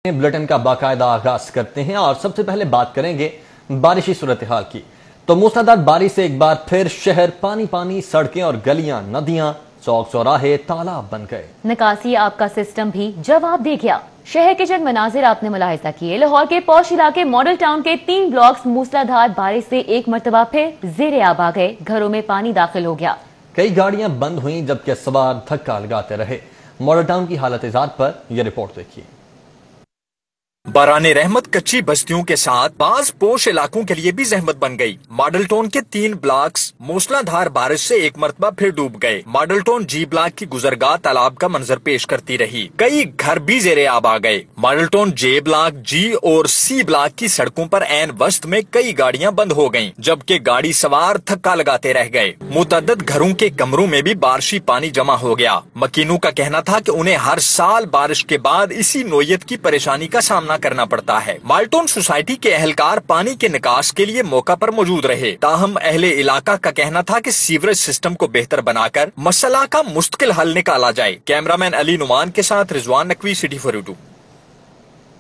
Bulletin का बाकायदा आगाज करते हैं और सबसे पहले बात करेंगे बारिशी सूरत-ए-हाल की। तो मूसलाधार बारिश से एक बार फिर शहर पानी पानी, सड़कें और गलियां, नदियां, चौक चौराहे तालाब बन गए। निकासी आपका सिस्टम भी जवाब दे गया। शहर के चंद मनाजिर आपने मुलाहिजा किए। लाहौर के पौश इलाके मॉडल टाउन के 3 ब्लॉक्स मूसलाधार बारिश से एक मरतबा फिर ज़ेरे आब आ गए। घरों में पानी दाखिल हो गया। कई गाड़ियां बंद हुई जबकि सवार धक्का लगाते रहे। मॉडल टाउन की हालत इजाद पर यह रिपोर्ट देखिए। बाराने रहमत कच्ची बस्तियों के साथ बाज पोश इलाकों के लिए भी जहमत बन गई। मॉडल टाउन के 3 ब्लॉक्स मूसलाधार बारिश से एक मरतबा फिर डूब गए। मॉडल टाउन जी ब्लॉक की गुजरगाह तालाब का मंजर पेश करती रही। कई घर भी जेरे आब आ गए। मॉडल टाउन जे ब्लॉक, जी और सी ब्लॉक की सड़कों पर ऐन वस्त में कई गाड़ियां बंद हो गयी, जबकि गाड़ी सवार धक्का लगाते रह गए। मुतअद्दिद घरों के कमरों में भी बारिशी पानी जमा हो गया। मकीनों का कहना था कि उन्हें हर साल बारिश के बाद इसी नोयत की परेशानी का सामना करना पड़ता है। माल्टोन सोसाइटी के अहलकार पानी के निकास के लिए मौका पर मौजूद रहे। ताहम अहले इलाका का कहना था कि सीवरेज सिस्टम को बेहतर बनाकर मसला का मुस्तकिल हल निकाला जाए। कैमरामैन अली नुमान के साथ Rizwan Naqvi, city for you.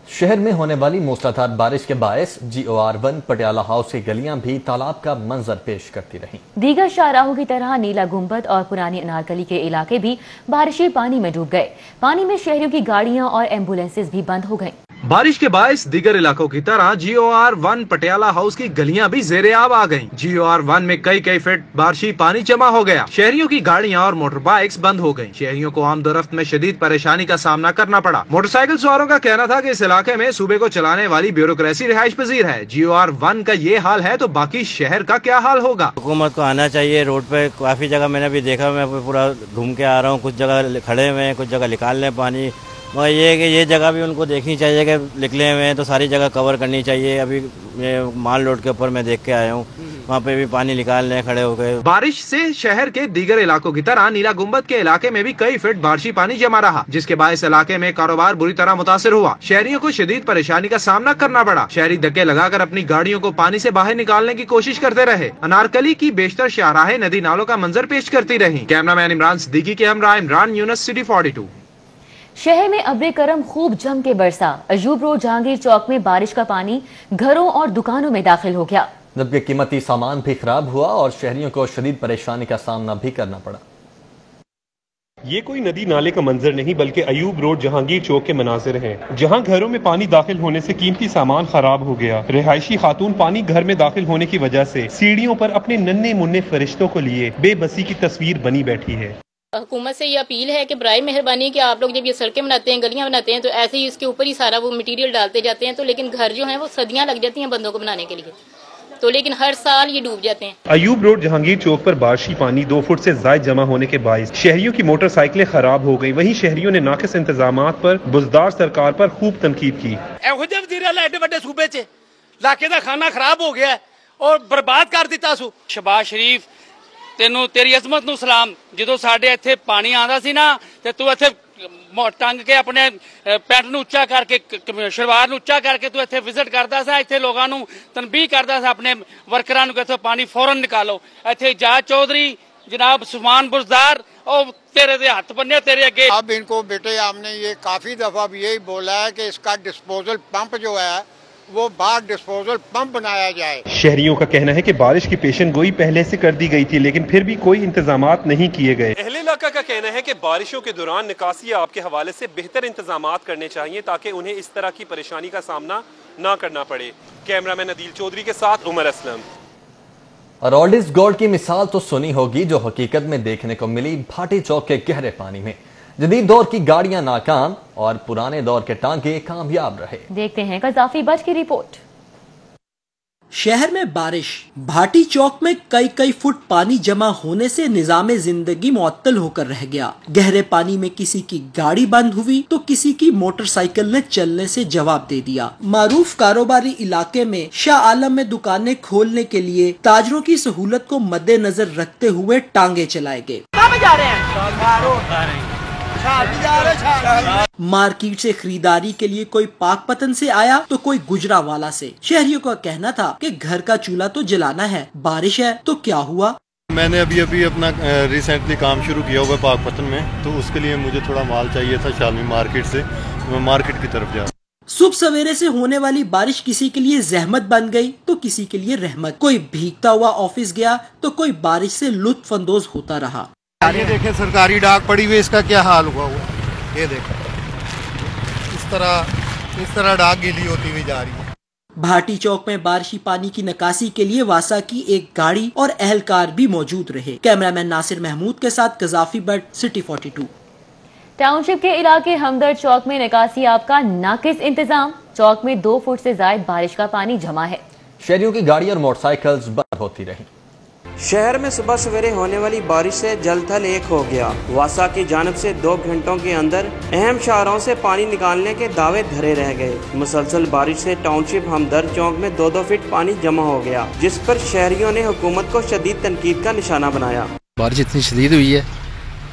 शहर में होने वाली मूसलाधार बारिश के बायस GOR1 पटियाला हाउस की गलियां भी तालाब का मंजर पेश करती रहीं। दीगर शाहराहों की तरह नीला गुंबद और पुरानी अनारकली के इलाके भी बारिशी पानी में डूब गए। पानी में शहरियों की गाड़ियां और एम्बुलेंसेज भी बंद हो गयी। बारिश के बायस दीगर इलाकों की तरह GOR1 पटियाला हाउस की गलियां भी ज़ेरे आब आ गईं। GOR1 में कई फीट बारिशी पानी जमा हो गया। शहरियों की गाड़ियां और मोटर बाइक्स बंद हो गईं। शहरियों को आमदोरफ्त में शदीद परेशानी का सामना करना पड़ा। मोटरसाइकिल सवारों का कहना था कि इस इलाके में सूबे को चलाने वाली ब्यूरोक्रेसी रिहाइश पजीर है। GOR1 का ये हाल है तो बाकी शहर का क्या हाल होगा। हुकूमत को आना चाहिए। रोड पे काफी जगह मैंने भी देखा, मैं पूरा घूम के आ रहा हूँ। कुछ जगह खड़े हुए हैं, कुछ जगह निकाल रहे पानी। मगर ये है कि ये जगह भी उनको देखनी चाहिए कि निकले हुए हैं तो सारी जगह कवर करनी चाहिए। अभी माल रोड के ऊपर मैं देख के आया हूँ, वहाँ पे भी पानी निकाल रहे खड़े हो गए। बारिश से शहर के दीगर इलाकों की तरह नीला गुंबद के इलाके में भी कई फीट बारिशी पानी जमा रहा, जिसके बायस इलाके में कारोबार बुरी तरह मुतासिर हुआ। शहरियों को शदीद परेशानी का सामना करना पड़ा। शहरी धक्के लगाकर अपनी गाड़ियों को पानी से बाहर निकालने की कोशिश करते रहे। अनारकली की बेशतर शाहराहें नदी नालों का मंजर पेश करती रही। कैमरामैन इमरान सिद्दीकी के हमरा इमरान यूनुस, सिटी 42। शहर में अब्रे करम खूब जम के बरसा। अयूब रोड जहांगीर चौक में बारिश का पानी घरों और दुकानों में दाखिल हो गया, जबकि कीमती सामान भी खराब हुआ और शहरियों को शदीद परेशानी का सामना भी करना पड़ा। ये कोई नदी नाले का मंजर नहीं बल्कि अयूब रोड जहांगीर चौक के मनाजिर हैं, जहां घरों में पानी दाखिल होने से कीमती सामान खराब हो गया। रिहायशी खातून पानी घर में दाखिल होने की वजह से सीढ़ियों पर अपने नन्हे मुन्ने फरिश्तों को लिए बेबसी की तस्वीर बनी बैठी है। हुकूमत से ये अपील है कि बराए मेहरबानी कि आप लोग जब ये सड़कें बनाते हैं, गलियां बनाते हैं, तो ऐसे ही इसके ऊपर ही सारा वो मटेरियल डालते जाते हैं, तो लेकिन घर जो है वो सदियां लग जाती हैं बंदों को बनाने के लिए, तो लेकिन हर साल ये डूब जाते हैं। अयूब रोड जहांगीर चौक पर बारिशी पानी 2 फुट से ज्यादा जमा होने के बायस शहरियों की मोटरसाइकिलें खराब हो गई। वहीं शहरियों ने नाकिस इंतजामात पर बुजदार सरकार पर खूब तनकीद की। एडे सूबे च इलाके दा खाना खराब हो गया और बर्बाद कर दिता सू। शहबाज शरीफ तेनू तेरी अजमत नू सलाम। ਜਦੋਂ ਸਾਡੇ ਇੱਥੇ ਪਾਣੀ ਆਂਦਾ ਸੀ ਨਾ ਤੇ ਤੂੰ ਇੱਥੇ ਟੰਗ ਕੇ ਆਪਣੇ ਪੈਂਟ ਨੂੰ ਉੱਚਾ ਕਰਕੇ ਸ਼ਲਵਾਰ ਨੂੰ ਉੱਚਾ ਕਰਕੇ ਤੂੰ ਇੱਥੇ ਵਿਜ਼ਿਟ ਕਰਦਾ ਸੀ, ਇੱਥੇ ਲੋਕਾਂ ਨੂੰ ਤਨਬੀਹ ਕਰਦਾ ਸੀ ਆਪਣੇ ਵਰਕਰਾਂ ਨੂੰ ਕਿ ਇੱਥੋਂ ਪਾਣੀ ਫੌਰਨ ਨਿਕਾਲੋ। ਇੱਥੇ ਜਾਜ ਚੌਧਰੀ जनाब सुमान बुजदार और तेरे दे हाथ बन्ने तेरे आगे। अब इनको बेटे हमने ये काफी दफा भी यही बोला है कि इसका डिस्पोजल पंप जो है वो बाहर डिस्पोजल पंप बनाया जाए। शहरियों का कहना है कि बारिश की पेशन गोई पहले से कर दी गई थी, लेकिन फिर भी कोई इंतजामात नहीं किए गए। अहले इलाका का कहना है कि बारिशों के दौरान निकासी आपके हवाले से बेहतर इंतजामात करने चाहिए ताकि उन्हें इस तरह की परेशानी का सामना न करना पड़े। कैमरामैन अदील चौधरी के साथ उमर असलम। और ओल्ड इज गोल्ड की मिसाल तो सुनी होगी जो हकीकत में देखने को मिली भाटी चौक के गहरे पानी में। जदीद दौर की गाड़ियां नाकाम और पुराने दौर के टांगे कामयाब रहे। देखते हैं कजाफी बट की रिपोर्ट। शहर में बारिश, भाटी चौक में कई फुट पानी जमा होने से निजामे जिंदगी मुअत्तल होकर रह गया। गहरे पानी में किसी की गाड़ी बंद हुई तो किसी की मोटरसाइकिल ने चलने से जवाब दे दिया। मारूफ कारोबारी इलाके में शाह आलम में दुकानें खोलने के लिए ताजरों की सहूलत को मद्देनजर रखते हुए टांगे चलाए गए। मार्केट से खरीदारी के लिए कोई पाकपतन से आया तो कोई गुजरावाला से। शहरियों का कहना था कि घर का चूल्हा तो जलाना है, बारिश है तो क्या हुआ। मैंने अभी अपना रिसेंटली काम शुरू किया हुआ पाकपतन में, तो उसके लिए मुझे थोड़ा माल चाहिए था शालमी मार्केट से, मैं मार्केट की तरफ जा रहा हूँ। صبح سویرے سے ہونے والی بارش کسی کے لیے زحمت بن گئی تو کسی کے لیے رحمت. کوئی بھیگتا ہوا آفس گیا تو کوئی بارش سے لطف اندوز ہوتا رہا. یہ دیکھیں سرکاری ڈاک پڑی ہوئی، اس کا کیا حال ہوا یہ دیکھیں اس طرح ڈاک گیلی ہوتی ہوئی جا رہی ہے. بھاٹی چوک میں بارشی پانی کی نکاسی کے لیے واسا کی ایک گاڑی اور اہلکار بھی موجود رہے. کیمرہ مین ناصر محمود کے ساتھ قذافی بٹ، سٹی 42. ٹاؤن شپ کے علاقے ہمدرد چوک میں نکاسی آب کا ناقص انتظام. چوک میں 2 فٹ سے زائد بارش کا پانی جمع ہے. شہریوں کی گاڑی اور موٹر سائیکلز بند ہوتی رہی. شہر میں صبح سویرے ہونے والی بارش سے جل تھل ایک ہو گیا. واسا کی جانب سے 2 گھنٹوں کے اندر اہم شاہراہوں سے پانی نکالنے کے دعوے دھرے رہ گئے. مسلسل بارش سے ٹاؤن شپ ہمدرد چوک میں 2 فٹ پانی جمع ہو گیا، جس پر شہریوں نے حکومت کو شدید تنقید کا نشانہ بنایا. بارش اتنی شدید ہوئی ہے،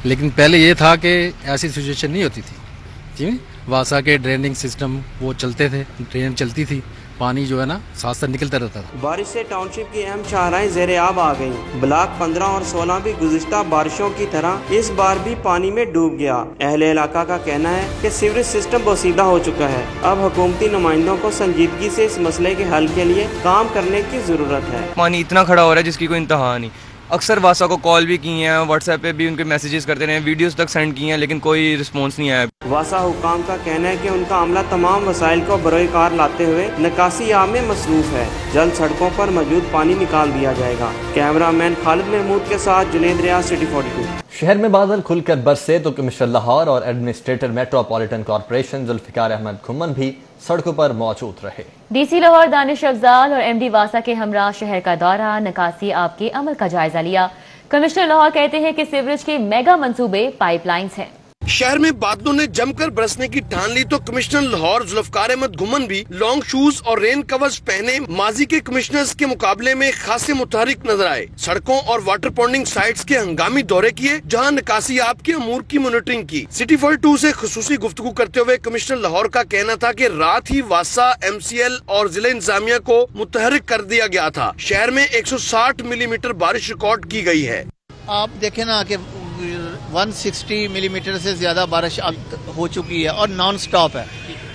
لیکن پہلے یہ تھا کہ ایسی سچویشن نہیں ہوتی تھی. واسا کے ڈریننگ سسٹم وہ چلتے تھے، ڈرین چلتی تھی، پانی جو ہے نا ساتھ ساتھ نکلتا رہتا تھا. بارش سے ٹاؤن شپ کی اہم شاہراہیں زیر آب آ گئیں. بلاک 15 اور 16 بھی گزشتہ بارشوں کی طرح اس بار بھی پانی میں ڈوب گیا. اہل علاقہ کا کہنا ہے کہ سیوریج سسٹم بوسیدہ ہو چکا ہے. اب حکومتی نمائندوں کو سنجیدگی سے اس مسئلے کے حل کے لیے کام کرنے کی ضرورت ہے. پانی اتنا کھڑا ہو رہا ہے جس کی کوئی انتہا نہیں. اکثر واسا کو کال بھی کی ہیں، واٹس ایپ پہ بھی ان کے میسیجز کرتے رہے ہیں، ویڈیوز تک سینڈ کی ہیں، لیکن کوئی رسپانس نہیں آیا. واسا حکام کا کہنا ہے کہ ان کا عملہ تمام وسائل کو بروئے کار لاتے ہوئے نکاسی آب میں مصروف ہے. جلد سڑکوں پر موجود پانی نکال دیا جائے گا. کیمرہ مین خالد محمود کے ساتھ جنید ریاض، سٹی 42. شہر میں بادل کھل کر برسے تو کمشنر لاہور اور administrator metropolitan corporation Zulfiqar Ahmed Ghumman بھی سڑکوں پر موجود رہے. ڈی سی لاہور دانش افضال اور ایم ڈی واسا کے ہمراہ شہر کا دورہ، نکاسی آب کے عمل کا جائزہ لیا. کمشنر لاہور کہتے ہیں کہ سیوریج کے میگا منصوبے پائپ لائنز ہیں. شہر میں بادلوں نے جم کر برسنے کی ٹھان لی تو کمشنر لاہور ذوالفقار احمد گھمن بھی لانگ شوز اور رین کورز پہنے ماضی کے کمشنرز کے مقابلے میں خاصے متحرک نظر آئے. سڑکوں اور واٹر پونڈنگ سائٹس کے ہنگامی دورے کیے، جہاں نکاسی آب کے امور کی مانیٹرنگ کی. سٹی 42 سے خصوصی گفتگو کرتے ہوئے کمشنر لاہور کا کہنا تھا کہ رات ہی واسا، ایم سی ایل اور ضلع انتظامیہ کو متحرک کر دیا گیا تھا. شہر میں 160 ملی میٹر بارش ریکارڈ کی گئی ہے. آپ دیکھیں نا کہ 160 ملی میٹر سے زیادہ بارش اب ہو چکی ہے اور نان سٹاپ ہے،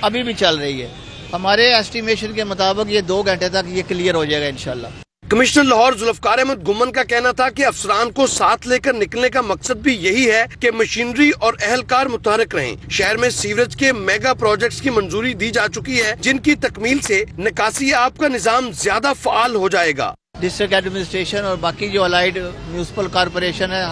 ابھی بھی چل رہی ہے. ہمارے ایسٹیمیشن کے مطابق یہ 2 گھنٹے تک یہ کلیئر ہو جائے گا انشاءاللہ. کمشنر لاہور ذوالفقار احمد گھمن کا کہنا تھا کہ افسران کو ساتھ لے کر نکلنے کا مقصد بھی یہی ہے کہ مشینری اور اہلکار متحرک رہیں. شہر میں سیوریج کے میگا پروجیکٹس کی منظوری دی جا چکی ہے، جن کی تکمیل سے نکاسی آب کا نظام زیادہ فعال ہو جائے گا. ڈسٹرکٹ ایڈمنسٹریشن اور باقی جو الائڈ میونسپل کارپوریشن ہے،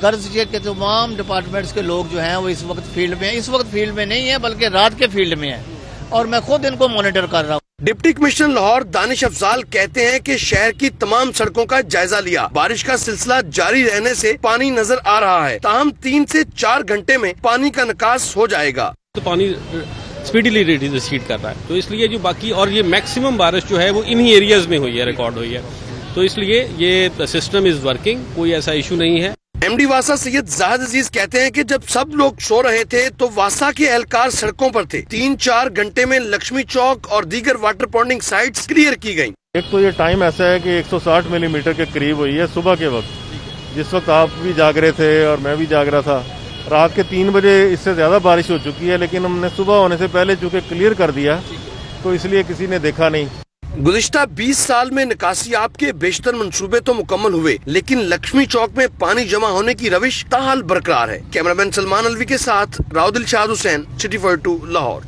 غرض یہ کہ تمام ڈپارٹمنٹس کے لوگ جو ہیں وہ اس وقت فیلڈ میں ہیں. اس وقت فیلڈ میں نہیں ہے بلکہ رات کے فیلڈ میں ہیں، اور میں خود ان کو مانیٹر کر رہا ہوں. ڈپٹی کمشنر لاہور دانش افضال کہتے ہیں کہ شہر کی تمام سڑکوں کا جائزہ لیا. بارش کا سلسلہ جاری رہنے سے پانی نظر آ رہا ہے، تاہم 3 سے 4 گھنٹے میں پانی کا نکاس ہو جائے گا. تو پانی اسپیڈیلی ریسیڈ کر رہا ہے، تو اس لیے جو باقی اور یہ میکسیمم بارش جو ہے وہ انہی ایریاز میں ہوئی ہے، ریکارڈ ہوئی ہے. تو اس لیے یہ سسٹم از ورکنگ، کوئی ایسا ایشو نہیں ہے. ایم ڈی واسا سید زاہد عزیز کہتے ہیں کہ جب سب لوگ سو رہے تھے تو واسا کے اہلکار سڑکوں پر تھے. 3-4 گھنٹے میں لکشمی چوک اور دیگر واٹر پونڈنگ سائٹس کلیئر کی گئیں. ایک تو یہ ٹائم ایسا ہے کہ 160 ملی میٹر کے قریب ہوئی ہے صبح کے وقت، جس وقت آپ بھی جاگ رہے تھے اور میں بھی جاگ رہا تھا. رات کے 3 بجے اس سے زیادہ بارش ہو چکی ہے، لیکن ہم نے صبح ہونے سے پہلے چونکہ کلیئر کر دیا تو اس لیے کسی نے دیکھا نہیں. گزشتہ 20 سال میں نکاسی آب کے بیشتر منصوبے تو مکمل ہوئے، لیکن لکشمی چوک میں پانی جمع ہونے کی روش تاحال برقرار ہے. کیمرہ مین سلمان الوی کے ساتھ راؤ دلشاد حسین، سٹی 42 لاہور.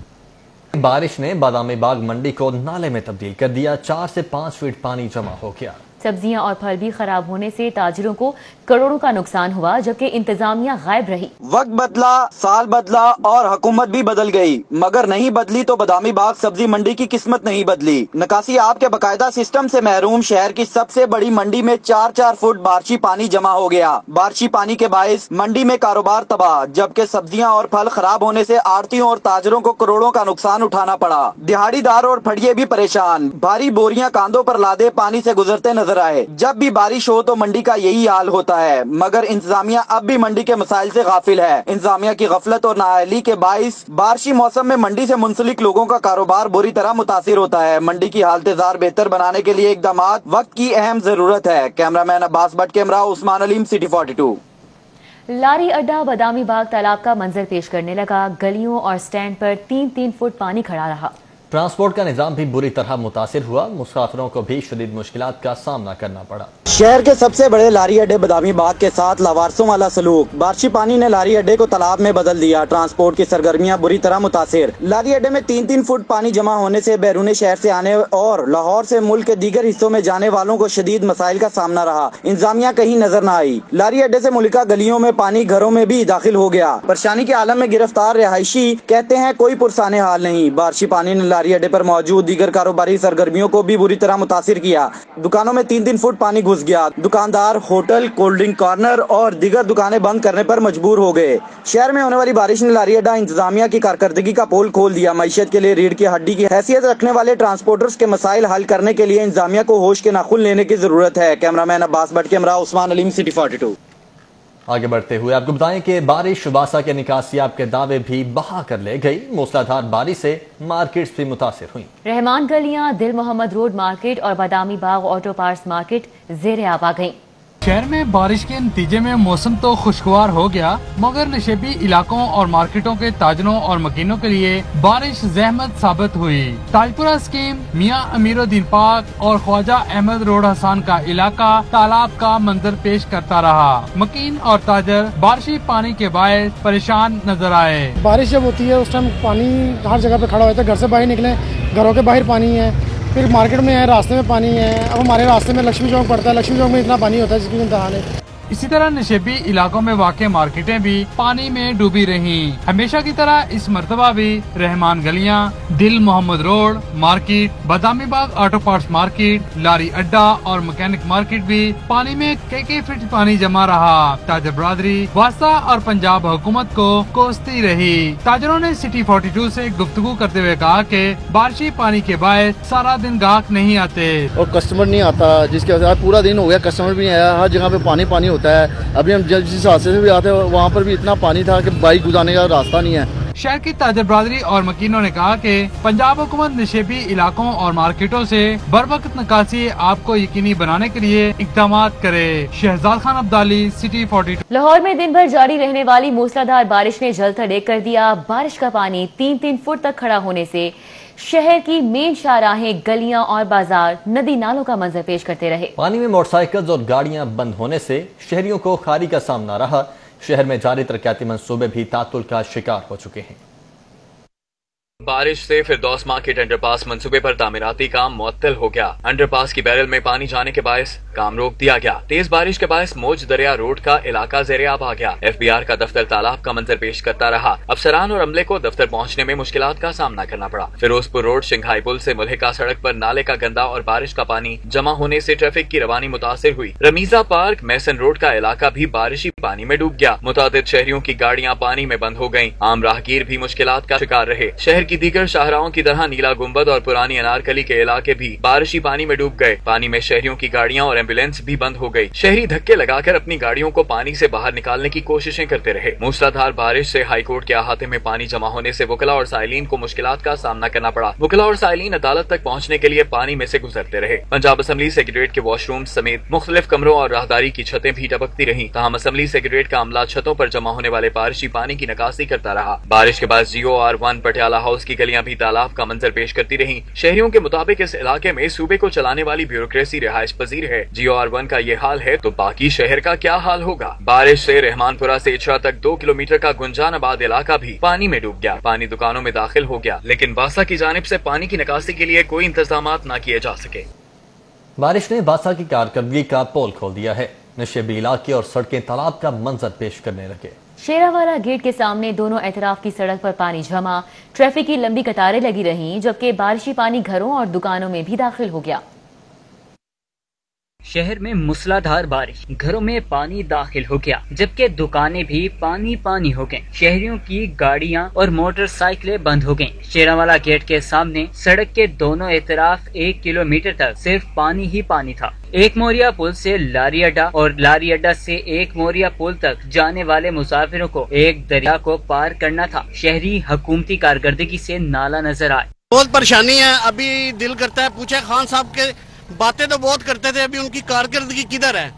بارش نے بادامی باغ منڈی کو نالے میں تبدیل کر دیا. 4 سے 5 فٹ پانی جمع ہو گیا. سبزیاں اور پھل بھی خراب ہونے سے تاجروں کو کروڑوں کا نقصان ہوا، جبکہ انتظامیہ غائب رہی. وقت بدلا، سال بدلا اور حکومت بھی بدل گئی، مگر نہیں بدلی تو بادامی باغ سبزی منڈی کی قسمت نہیں بدلی. نکاسی آب کے باقاعدہ سسٹم سے محروم شہر کی سب سے بڑی منڈی میں 4-4 فٹ بارشی پانی جمع ہو گیا. بارشی پانی کے باعث منڈی میں کاروبار تباہ، جبکہ سبزیاں اور پھل خراب ہونے سے آڑتیوں اور تاجروں کو کروڑوں کا نقصان اٹھانا پڑا. دہاڑی دار اور پھڑیے بھی پریشان، بھاری بوریاں کاندھوں پر لادے پانی سے گزرتے نظر آئے. جب بھی بارش ہو تو منڈی کا یہی حال ہوتا ہے، مگر انتظامیہ اب بھی منڈی کے مسائل سے غافل ہے. انتظامیہ کی غفلت اور نااہلی کے باعث بارشی موسم میں منڈی سے منسلک لوگوں کا کاروبار بری طرح متاثر ہوتا ہے. منڈی کی حالت زار بہتر بنانے کے لیے اقدامات وقت کی اہم ضرورت ہے. کیمرہ مین عباس بٹ کے ہمراہ عثمان علیم، سٹی 42. लारी अड्डा बादामी बाग तालाब का मंजर पेश करने लगा। गलियों और स्टैंड पर 3-3 फुट पानी खड़ा रहा। ट्रांसपोर्ट का निजाम भी बुरी तरह मुतासिर हुआ। मुसाफिरों को भी शदीद मुश्किलात का सामना करना पड़ा। शहर के सबसे बड़े लारी अड्डे बादामी बाग के साथ लावारसों वाला सलूक। बारिशी पानी ने लारी अड्डे को तालाब में बदल दिया। ट्रांसपोर्ट की सरगर्मियां बुरी तरह मुतासिर। लारी अड्डे में 3-3 फुट पानी जमा होने से बैरून शहर से आने और लाहौर से मुल्क के दीगर हिस्सों में जाने वालों को शदीद मसाइल का सामना रहा। इंतजामिया कहीं नजर न आई। लारी अड्डे से मुल्का गलियों में पानी घरों में भी दाखिल हो गया। परेशानी के आलम में गिरफ्तार रिहायशी कहते हैं कोई पुरसाने हाल नहीं। बारिशी पानी ने लारी अड्डे पर मौजूद दीगर कारोबारी सरगर्मियों को भी बुरी तरह मुतासिर किया। दुकानों में 3-3 फुट पानी घुस गया। दुकानदार होटल, कोल्ड ड्रिंक कॉर्नर और दीगर दुकानें बंद करने पर मजबूर हो गए। शहर में होने वाली बारिश ने लारी अड्डा इंतजामिया की कारकर्दगी का पोल खोल दिया। मईशत के लिए रीढ़ की हड्डी की हैसियत रखने वाले ट्रांसपोर्टर्स के मसाइल हल करने के लिए इंतजामिया को होश के नाखुन लेने की जरूरत है। कैमरामैन अब्बास भट्ट के हमरा उस्मान अलीम, सिटी 42। आगे बढ़ते हुए आपको बताएं कि बारिश वासा के निकासियाब के दावे भी बहा कर ले गई। मूसलाधार बारिश से मार्केट्स भी मुतासिर हुई। रहमान गलियां, दिल मोहम्मद रोड मार्केट और Badami Bagh auto parts market ज़ेरे आब आ गईं। शहर में बारिश के नतीजे में मौसम तो खुशगवार हो गया, मगर नशेबी इलाकों और मार्केटों के ताजरों और मकीनों के लिए बारिश जहमत साबित हुई। ताजपुरा स्कीम, मियां अमीरुद्दीन पार्क और ख्वाजा अहमद रोड हसन का इलाका तालाब का मंजर पेश करता रहा। मकीन और ताजर बारिशी पानी के बायस परेशान नजर आए। बारिश जब होती है उस टाइम पानी हर जगह पे खड़ा होता है। घर से बाहर निकले, घरों के बाहर पानी है, फिर मार्केट में है, रास्ते में पानी है। अब हमारे रास्ते में लक्ष्मी चौक पड़ता है, लक्ष्मी चौक में इतना पानी होता है जिसकी इंतहा नहीं। इसी तरह नशेबी इलाकों में वाक़ मार्केटें भी पानी में डूबी रहीं। हमेशा की तरह इस मरतबा भी रहमान गलियां, दिल Mohammad road market, Badami Bagh auto parts market, लारी अड्डा और मैकेनिक मार्केट भी पानी में कई फीट पानी जमा रहा। ताजर बरादरी वासा और पंजाब हुकूमत को कोसती रही। ताजरों ने सिटी 42 से गुफ्तगू करते हुए कहा कि बारिशी पानी के बायस सारा दिन गाहक नहीं आते और कस्टमर नहीं आता, जिसके वजह से पूरा दिन हो गया कस्टमर भी नहीं आया। हर जगह पे पानी पानी होता है। अभी हम जिस हादसे से भी आते हैं वहाँ पर भी इतना पानी था कि बाइक गुजारने का रास्ता नहीं है। शहर की ताजर बरादरी और मकीनों ने कहा कि पंजाब हुकूमत नशेबी इलाकों और मार्केटों से बर वक्त निकासी आपको यकीनी बनाने के लिए इक़दाम करे। शहजाद खान अब्दाली, सिटी 42। लाहौर में दिन भर जारी रहने वाली मूसलाधार बारिश ने जल थल एक कर दिया। बारिश का पानी 3-3 फुट तक खड़ा होने से शहर की मेन शाहराहें, गलियां और बाजार नदी नालों का मंजर पेश करते रहे। पानी में मोटरसाइकिल और गाड़ियां बंद होने से शहरियों को खारी का सामना रहा। शहर में जारी तरक्याती मंसूबे भी तातुल का शिकार हो चुके हैं। बारिश से फिरदौस मार्केट अंडरपास मंसूबे पर तामीराती काम मुअत्तल हो गया। अंडरपास की बैरल में पानी जाने के बायस काम रोक दिया गया। तेज बारिश के बायस मौज दरिया रोड का इलाका ज़ेरे आब आ गया। FBR का दफ्तर तालाब का मंजर पेश करता रहा। अफसरान और अमले को दफ्तर पहुंचने में मुश्किलात का सामना करना पड़ा। फिरोजपुर रोड शिंघाई पुल से मुल्हिका सड़क पर नाले का गंदा और बारिश का पानी जमा होने से ट्रैफिक की रवानी मुतासिर हुई। रमीजा पार्क, मैसन रोड का इलाका भी बारिशी पानी में डूब गया। मुतादिद शहरियों की गाड़ियां पानी में बंद हो गयी। आम राहगीर भी मुश्किलात का शिकार रहे। शहर की दीगर शाहराहों की तरह नीला गुंबद और पुरानी अनारकली के इलाके भी बारिशी पानी में डूब गए। पानी में शहरियों की गाड़ियां और एम्बुलेंस भी बंद हो गई। शहरी धक्के लगाकर अपनी गाड़ियों को पानी से बाहर निकालने की कोशिशें करते रहे। मूसलाधार बारिश से हाईकोर्ट के अहाते में पानी जमा होने से वकला और साइलिन को मुश्किलात का सामना करना पड़ा। वकला और साइलिन अदालत तक पहुंचने के लिए पानी में से गुजरते रहे। पंजाब असेंबली सेक्रेटरीट के वॉशरूम समेत मुख्तलिफ कमरों और राहदारी की छतें भी टपकती रही। तमाम असेंबली सेक्रेटरीट का अमला छतों पर जमा होने वाले बारिशी पानी की निकासी करता रहा। बारिश के बाद GOR1 पटियाला हाउस की गलियां भी तालाब का मंजर पेश करती रही। शहरियों के मुताबिक इस इलाके में सूबे को चलाने वाली ब्यूरोक्रेसी रिहाइश पजीर है। GOR1 का ये हाल है तो बाकी शहर का क्या हाल होगा। बारिश से रहमानपुरा से इचरा तक 2 किलोमीटर का गुंजानाबाद इलाका भी पानी में डूब गया। पानी दुकानों में दाखिल हो गया, लेकिन वासा की जानिब से पानी की निकासी के लिए कोई इंतजामात न किए जा सके। बारिश ने वासा की कारकर्दगी का पोल खोल दिया है। नशेबी इलाके और सड़कें तालाब का मंजर पेश करने लगे। शेरावाला गेट के सामने दोनों एतराफ की सड़क पर पानी जमा, ट्रैफिक की लंबी कतारें लगी रहीं, जबकि बारिशी पानी घरों और दुकानों में भी दाखिल हो गया। शहर में मूसलाधार बारिश, घरों में पानी दाखिल हो गया, जबकि दुकानें भी पानी पानी हो गईं। शहरियों की गाड़ियां और मोटरसाइकिलें बंद हो गईं। शेरावाला गेट के सामने सड़क के दोनों एतराफ 1 किलोमीटर तक सिर्फ पानी ही पानी था। एक मोरिया पुल से लारी अड्डा और लारी अड्डा से एक मोरिया पुल तक जाने वाले मुसाफिरों को एक दरिया को पार करना था। शहरी हुकूमती कारकर्दगी से नाला नजर आए। बहुत परेशानी है। अभी दिल करता है पूछे खान साहब के, बातें तो बहुत करते थे, अभी उनकी कारकर्दगी किधर है।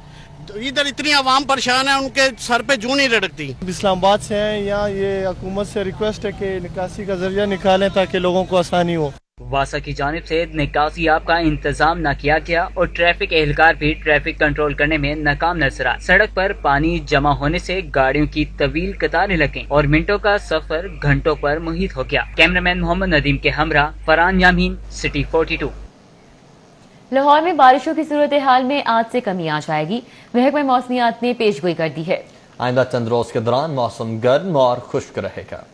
इधर इतनी आवाम परेशान है, उनके सर पे जूं नहीं लटकती। इस्लामाबाद से हैं, यहाँ ये हुकूमत से रिक्वेस्ट है कि निकासी का जरिया निकालें ताकि लोगों को आसानी हो। वासा की जानिब से निकासी आब का इंतजाम न किया गया और ट्रैफिक एहलकार भी ट्रैफिक कंट्रोल करने में नाकाम नजर आए। सड़क पर पानी जमा होने से गाड़ियों की तवील कतारें लगी और मिनटों का सफर घंटों पर मुहित हो गया। कैमरामैन मोहम्मद नदीम के हमरा फरहान यामीन, सिटी 42। लाहौर में बारिशों की सूरत हाल में आज से कमी आ जाएगी, महकमा मौसमियात ने पेशगोई कर दी है। आइंदा चंद रोज के दौरान मौसम गर्म और खुश्क रहेगा।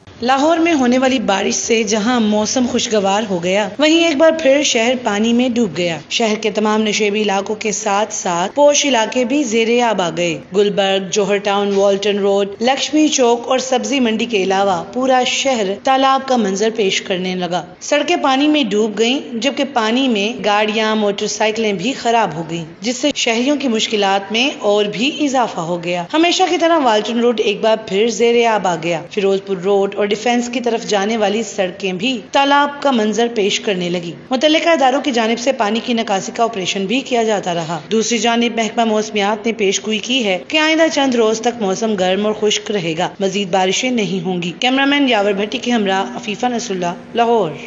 लाहौर में होने वाली बारिश से जहां मौसम खुशगवार हो गया, वहीं एक बार फिर शहर पानी में डूब गया। शहर के तमाम नशेबी इलाकों के साथ साथ पोश इलाके भी ज़ेरे आब आ गए। गुलबर्ग, जौहर टाउन, वाल्टन रोड, लक्ष्मी चौक और सब्जी मंडी के अलावा पूरा शहर तालाब का मंजर पेश करने लगा। सड़कें पानी में डूब गयी, जबकि पानी में गाड़ियां, मोटरसाइकिलें भी खराब हो गयी, जिससे शहरियों की मुश्किलात में और भी इजाफा हो गया। हमेशा की तरह वाल्टन रोड एक बार फिर ज़ेरे आब आ गया। फिरोजपुर रोड और डिफेंस की तरफ जाने वाली सड़कें भी तालाब का मंजर पेश करने लगी। मुतल्लिका इदारों की जानिब से पानी की निकासी का ऑपरेशन भी किया जाता रहा। दूसरी जानिब महकमा मौसमियात ने पेशगोई की है कि आइंदा चंद रोज तक मौसम गर्म और खुश्क रहेगा, मजीद बारिशें नहीं होंगी। कैमरामैन यावर भट्टी के हमरा अफीफा नसरुल्लाह, लाहौर।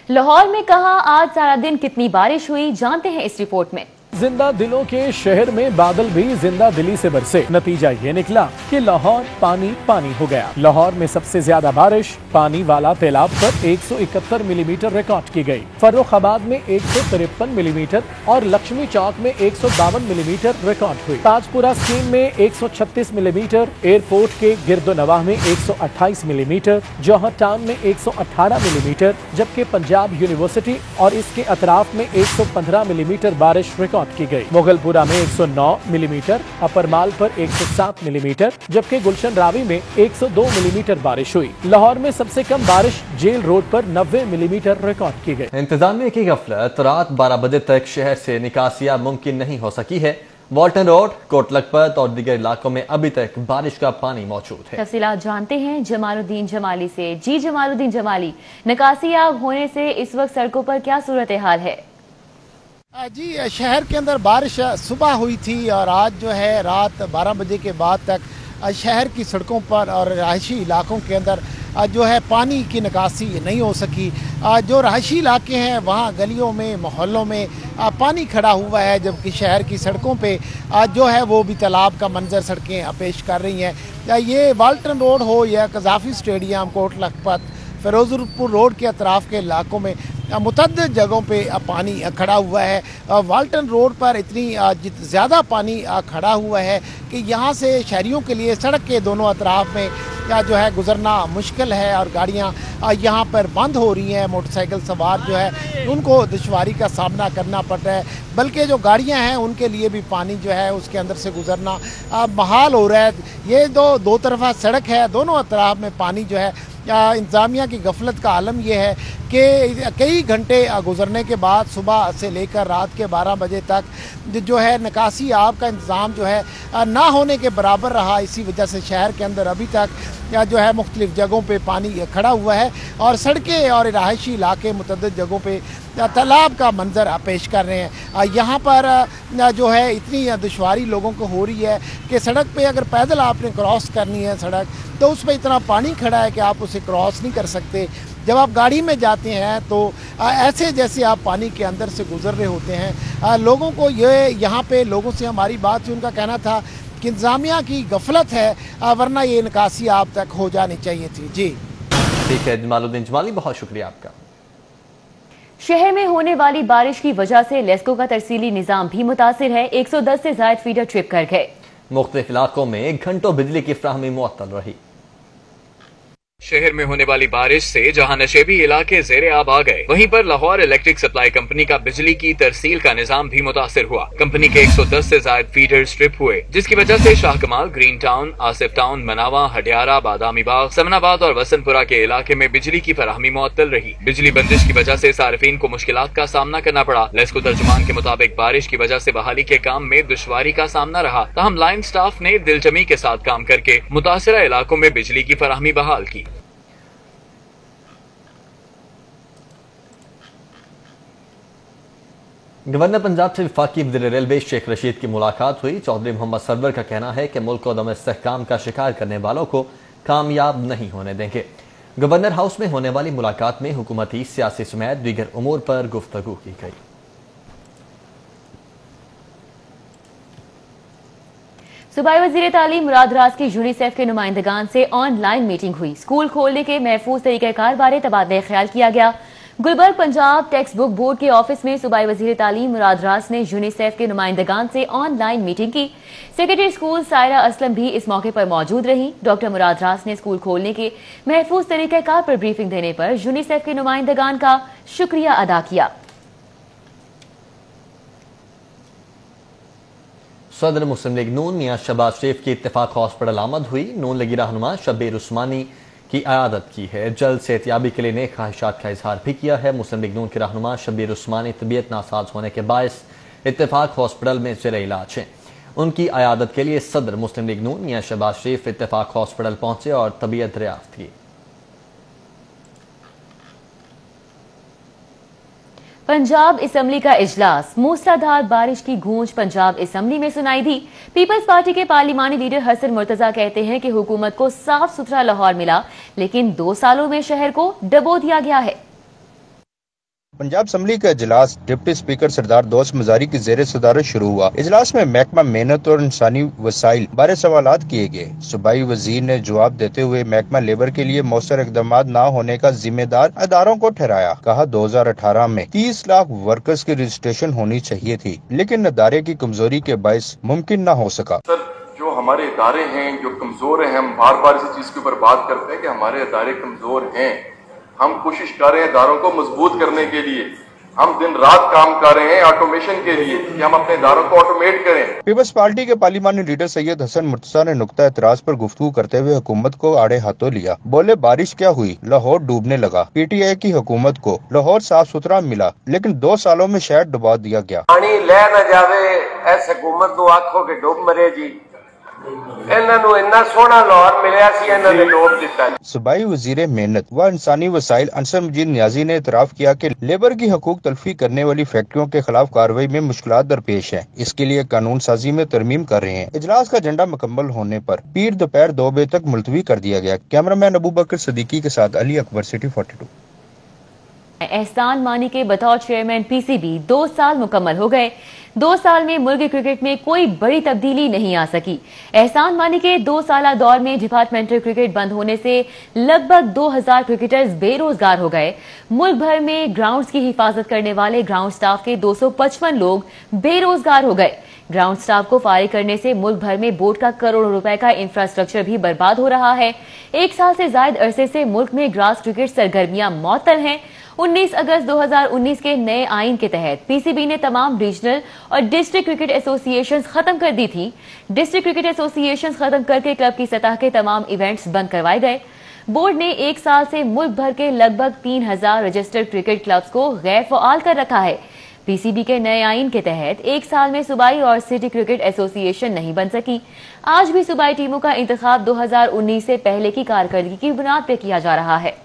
लाहौर में कहां आज सारा दिन कितनी बारिश हुई, जानते हैं इस रिपोर्ट में। जिंदा दिलों के शहर में बादल भी जिंदा दिली से बरसे। नतीजा ये निकला कि लाहौर पानी पानी हो गया। लाहौर में सबसे ज्यादा बारिश पानी वाला तालाब पर 171 मिलीमीटर रिकॉर्ड की गई। फर्रुखाबाद में 153 मिलीमीटर और लक्ष्मी चौक में 152 मिलीमीटर रिकॉर्ड हुई। ताजपुरा स्कीम में 136 मिलीमीटर, एयरपोर्ट के गिरदोनवाह में 128 मिलीमीटर, जौहर टाउन में 118 मिलीमीटर, जबकि पंजाब यूनिवर्सिटी और इसके अतराफ में 115 मिलीमीटर बारिश रिकॉर्ड की गई। मुगलपुरा में 109 मिलीमीटर, अपर माल पर 107 मिलीमीटर, जबकि गुलशन रावी में 102 मिलीमीटर बारिश हुई। लाहौर में सबसे कम बारिश जेल रोड पर 90 मिलीमीटर रिकॉर्ड की गई। इंतजामिया की गफलत, रात 12 बजे तक शहर से निकासियां मुमकिन नहीं हो सकी है। वाल्टन रोड, कोट लखपत और दीगर इलाकों में अभी तक बारिश का पानी मौजूद है। तफसीलात जानते हैं जमालुद्दीन जमाली से। जी जमालुद्दीन जमाली, निकासियाब होने से इस वक्त सड़कों पर क्या सूरत हाल है? जी, शहर के अंदर बारिश सुबह हुई थी और आज जो है रात 12 बजे के बाद तक शहर की सड़कों पर और रहायशी इलाकों के अंदर जो है पानी की निकासी नहीं हो सकी। जो रहायशी इलाके हैं वहाँ गलियों में, मोहल्लों में पानी खड़ा हुआ है, जबकि शहर की सड़कों पे जो है वो भी तालाब का मंजर सड़कें पेश कर रही हैं। ये वाल्टन रोड हो या Gaddafi stadium, Kot Lakhpat, Ferozepur road के अतराफ़ के इलाकों में मुतअद्दिद जगहों पे पानी खड़ा हुआ है। वाल्टन रोड पर इतनी ज़्यादा पानी खड़ा हुआ है कि यहाँ से शहरियों के लिए सड़क के दोनों अतराफ में जो है गुजरना मुश्किल है और गाड़ियाँ यहाँ पर बंद हो रही हैं। मोटरसाइकिल सवार जो है उनको दुश्वारी का सामना करना पड़ रहा है, बल्कि जो गाड़ियाँ हैं उनके लिए भी पानी जो है उसके अंदर से गुजरना महाल हो रहा है। ये दो तरफा सड़क है, दोनों अतराफ में पानी जो है। इंतज़ामिया की गफलत का आलम यह है कि कई घंटे गुजरने के बाद सुबह से लेकर रात के 12 बजे तक जो है निकासी आब का इंतज़ाम जो है ना होने के बराबर रहा। इसी वजह से शहर के अंदर अभी तक जो है मुख्तलिफ जगहों पे पानी खड़ा हुआ है और सड़कें और रहायशी इलाके मुतअद्दिद जगहों पे तालाब का मंजर पेश कर रहे हैं। यहाँ पर जो है इतनी दुश्वारी लोगों को हो रही है कि सड़क पे अगर पैदल आपने क्रॉस करनी है सड़क, तो उस पर इतना पानी खड़ा है कि आप उसे क्रॉस नहीं कर सकते। जब आप गाड़ी में जाते हैं तो ऐसे जैसे आप पानी के अंदर से गुजर रहे होते हैं। लोगों को यहाँ पे लोगों से हमारी बात हुई, उनका कहना था कि इंतज़ामिया की गफलत है, वरना ये निकासी आप तक हो जानी चाहिए थी। जी ठीक है जमालुद्दीन जमाली, बहुत शुक्रिया आपका। शहर में होने वाली बारिश की वजह से लेस्को का तरसीली निजाम भी मुतासिर है। 110 से ज्यादा फीडर ट्रिप कर गए। मुख्तलिफ इलाकों में घंटों बिजली की फ्राहमी मुअत्तल रही। शहर में होने वाली बारिश से जहां नशेबी इलाके ज़ेरे आब आ गए, वहीं पर लाहौर इलेक्ट्रिक सप्लाई कंपनी का बिजली की तरसील का निजाम भी मुतासिर हुआ। कंपनी के 110 से ज्यादा फीडर स्ट्रिप हुए, जिसकी वजह से शाह कमाल, ग्रीन टाउन, आसिफ टाउन, मनावा, हडियारा, बादामी बाग, समनाबाद और वसनपुरा के इलाके में बिजली की फराहमी मुअत्तल रही। बिजली बंदिश की वजह से सार्फिन को मुश्किलात का सामना करना पड़ा। लेस्को तर्जुमान के मुताबिक बारिश की वजह से बहाली के काम में दुश्वारी का सामना रहा, ताहम लाइन स्टाफ ने दिलजमी के साथ काम करके मुतासिरा इलाकों में बिजली की फराहमी बहाल की। गवर्नर पंजाब से वफाकी वज़ीर रेलवे शेख रशीद की मुलाकात हुई। चौधरी मोहम्मद सरवर का कहना है कि मुल्क को अदम इस्तेहकाम का शिकार करने वालों को कामयाब नहीं होने देंगे। गवर्नर हाउस में होने वाली मुलाकात में हुकूमती, सियासी समेत दीगर उमूर पर गुफ्तगू की गई। सूबाई वज़ीर तालीम मुराद राज की यूनिसेफ के नुमाइंदगान से ऑनलाइन मीटिंग हुई। स्कूल खोलने के महफूज तरीक़ाकार बारे तबादला ख्याल किया गया। Gulberg Punjab text book board के ऑफिस में सूबाई वज़ीर तालीम मुराद राज ने यूनिसेफ के नुमाइंदगान से ऑनलाइन मीटिंग की। सेक्रेटरी स्कूल सायरा असलम भी इस मौके पर मौजूद रही। डॉक्टर मुराद राज ने स्कूल खोलने के महफूज तरीक़ाकार पर ब्रीफिंग देने पर यूनिसेफ के नुमाइंदगान का शुक्रिया अदा किया। सदर मुस्लिम लीग नून मियां शहबाज शरीफ की इत्तेफाक हॉस्पिटल आमद हुई। नून लगी रहनुमा शब्बीर उस्मानी की आयादत की है। जल्द सेहतियाबी के लिए नेक ख्वाहिशात का इजहार भी किया है। मुस्लिम लीग नून के रहनुमा शब्बीर उस्मानी तबीयत नासाज होने के बायस इत्तेफाक हॉस्पिटल में ज़ेर इलाज हैं। उनकी आयादत के लिए सदर मुस्लिम लीग नून मियां शहबाज शरीफ इत्तेफाक हॉस्पिटल पहुंचे और तबीयत दरियाफ्त की। पंजाब असम्बली का इजलास, मूसलाधार बारिश की गूंज पंजाब असम्बली में सुनाई दी। पीपल्स पार्टी के पार्लिमानी लीडर हसन मुर्तजा कहते हैं कि हुकूमत को साफ सुथरा लाहौर मिला, लेकिन 2 सालों में शहर को डबो दिया गया है। पंजाब असम्बली का इजलास डिप्टी स्पीकर सरदार दोस्त मजारी की जेर सदारत शुरू हुआ। इजलास में महकमा मेहनत और इंसानी वसाइल बारे सवालात किए गए। सूबाई वजीर ने जवाब देते हुए महकमा लेबर के लिए मौसर इकदाम न होने का जिम्मेदार अदारों को ठहराया। कहा 2018 में 30 लाख वर्कर्स की रजिस्ट्रेशन होनी चाहिए थी, लेकिन अदारे की कमजोरी के बायस मुमकिन न हो सका। जो हमारे इदारे हैं जो कमजोर हैं, हम बार बार इसी चीज के ऊपर बात करते हैं कि हमारे इदारे कमजोर हैं। हम कोशिश कर रहे हैं इदारों को मजबूत करने के लिए। हम दिन रात काम कर रहे हैं ऑटोमेशन के लिए कि हम अपने इदारों को ऑटोमेट करें। पीपल्स पार्टी के पार्लिमानी लीडर सैयद हसन मुर्तजा ने नुक्ता एतराज पर गुफ्तगू करते हुए हुकूमत को आड़े हाथों लिया। बोले बारिश क्या हुई, लाहौर डूबने लगा। पीटीआई की हुकूमत को लाहौर साफ सुथरा मिला, लेकिन 2 सालों में शहर डुबा दिया गया। पानी ले न जावे ऐस हुकूमत को आखो के डूब मरे जी। सूबाई वजीर मेहनत व इंसानी वसाइल अंसर मजीद नियाजी ने इतराफ किया कि लेबर की हकूक तलफी करने वाली फैक्ट्रियों के खिलाफ कार्रवाई में मुश्किलात दरपेश हैं। इसके लिए कानून साजी में तरमीम कर रहे हैं। इजलास का एजेंडा मुकम्मल होने पर पीर दोपहर 2 बजे तक मुलतवी कर दिया गया। कैमरामैन अबू बकर सदीकी के साथ अली अकबर, सिटी 42। एहसान मानी के बतौर चेयरमैन पीसीबी 2 साल मुकम्मल हो गए। 2 साल में मुल्की क्रिकेट में कोई बड़ी तब्दीली नहीं आ सकी। एहसान मानी के 2 साला दौर में डिपार्टमेंटल क्रिकेट बंद होने से लगभग 2000 क्रिकेटर्स बेरोजगार हो गए। मुल्क भर में ग्राउंड्स की हिफाजत करने वाले ग्राउंड स्टाफ के 255 लोग बेरोजगार हो गए। ग्राउंड स्टाफ को फारिग करने से मुल्क भर में बोर्ड का करोड़ों रुपए का इंफ्रास्ट्रक्चर भी बर्बाद हो रहा है। 1 साल से ज्यादा अरसे से मुल्क में ग्रास क्रिकेट सरगर्मियां मअतल हैं। 19 अगस्त 2019 के नए आइन के तहत पीसीबी ने तमाम रीजनल और डिस्ट्रिक्ट क्रिकेट एसोसिएशन खत्म कर दी थी। डिस्ट्रिक्ट क्रिकेट एसोसिएशन खत्म करके क्लब की सतह के तमाम इवेंट्स बंद करवाए गए। बोर्ड ने 1 साल से मुल्क भर के लगभग 3000 रजिस्टर्ड क्रिकेट क्लब्स को गैर फ़आल कर रखा है। पीसीबी के नए आइन के तहत 1 साल में सूबाई और सिटी क्रिकेट एसोसिएशन नहीं बन सकी। आज भी सूबाई टीमों का इंतखाब 2019 से पहले की कारकर्दगी की बुनियाद पर किया जा रहा है।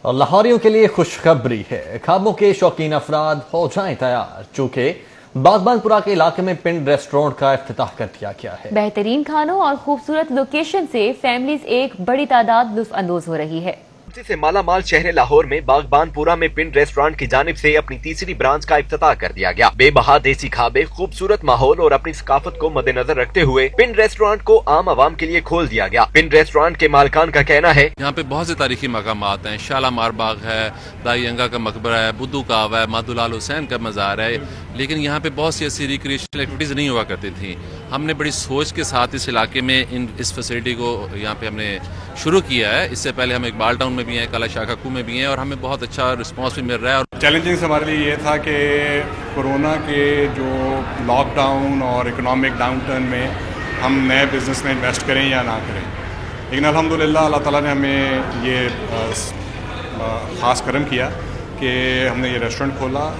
और लाहौरियों के लिए खुशखबरी है, खाबों के शौकीन अफराद हो जाएं तैयार, चूंकि बागबानपुरा के इलाके में पिंड रेस्टोरेंट का इफ्तिताह कर दिया गया है। बेहतरीन खानों और खूबसूरत लोकेशन से फैमिलीज एक बड़ी तादाद लुत्फ अंदोज हो रही है। से मालामाल शहर लाहौर में बागबानपुरा में पिंड रेस्टोरेंट की जानिब से अपनी तीसरी ब्रांच का इफ्तिताह कर दिया गया। बेबहा देसी खाबे, खूबसूरत माहौल और अपनी सकाफत को मद्देनजर रखते हुए पिंड रेस्टोरेंट को आम आवाम के लिए खोल दिया गया। पिंड रेस्टोरेंट के मालिकान का कहना है, यहाँ पे बहुत से तारीखी मकामात हैं। शालामार बाग है, दाई अंगा का मकबरा है, बुद्धू कावा है, माधुलाल हुसैन का मज़ार है, लेकिन यहाँ पे बहुत सी ऐसी रिक्रिएशनल एक्टिविटीज नहीं हुआ करती थी। हमने बड़ी सोच के साथ इस इलाके में इस फैसिलिटी को यहाँ पे हमने शुरू किया है। इससे पहले हम इकबाल टाउन में भी हैं, काला शाखाकू में भी हैं और हमें बहुत अच्छा रिस्पांस भी मिल रहा है। और चैलेंजिंग हमारे लिए ये था कि कोरोना के जो लॉकडाउन और इकोनॉमिक डाउनटर्न में हम नए बिज़नेस में इन्वेस्ट करें या ना करें, लेकिन अल्हम्दुलिल्लाह अल्लाह ताला ने हमें ये ख़ास करम किया कि हमने ये रेस्टोरेंट खोला।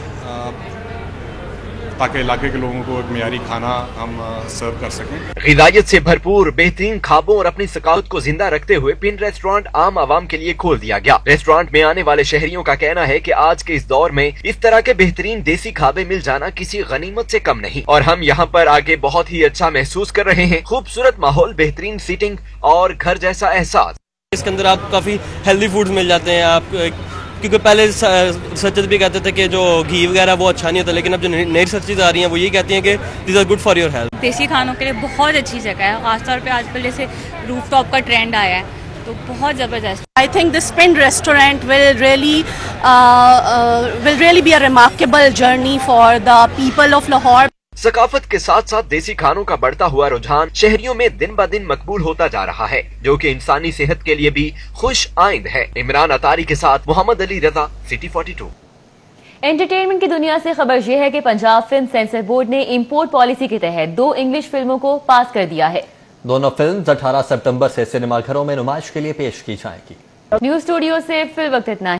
ताकि इलाके के लोगों को एक मियारी खाना हम सर्व कर सकें। ग़िज़ाइयत से भरपूर बेहतरीन ख्वाबों और अपनी सकावत को जिंदा रखते हुए पिन रेस्टोरेंट आम आवाम के लिए खोल दिया गया। रेस्टोरेंट में आने वाले शहरियों का कहना है कि आज के इस दौर में इस तरह के बेहतरीन देसी खाबे मिल जाना किसी गनीमत से कम नहीं, और हम यहाँ पर आगे बहुत ही अच्छा महसूस कर रहे हैं। खूबसूरत माहौल, बेहतरीन सीटिंग और घर जैसा एहसास। इसके अंदर आपको काफी हेल्दी फूड्स मिल जाते हैं। आप क्योंकि पहले रिसर्चर्स भी कहते थे कि जो घी वगैरह वो अच्छा नहीं होता, लेकिन अब जो नई रिसर्चेस आ रही हैं वो यही कहती हैं कि this are good for your health. देसी खानों के लिए बहुत अच्छी जगह है, खासतौर पे आजकल जैसे रूफ टॉप का ट्रेंड आया है तो बहुत जबरदस्त। I think this Pind restaurant will really be a remarkable journey for the people of Lahore. सकाफत के साथ साथ देसी खानों का बढ़ता हुआ रुझान शहरियों में दिन ब दिन मकबूल होता जा रहा है, जो कि इंसानी सेहत के लिए भी खुश आइंद है। इमरान अतारी के साथ मोहम्मद अली रजा, सिटी 42। एंटरटेनमेंट की दुनिया से खबर यह है कि पंजाब फिल्म सेंसर बोर्ड ने इंपोर्ट पॉलिसी के तहत 2 इंग्लिश फिल्मों को पास कर दिया है। दोनों फिल्म्स 18 सितंबर से सिनेमाघरों में नुमाइश के लिए पेश की जाएंगी। न्यूज स्टूडियो से फिल वक्त इतना।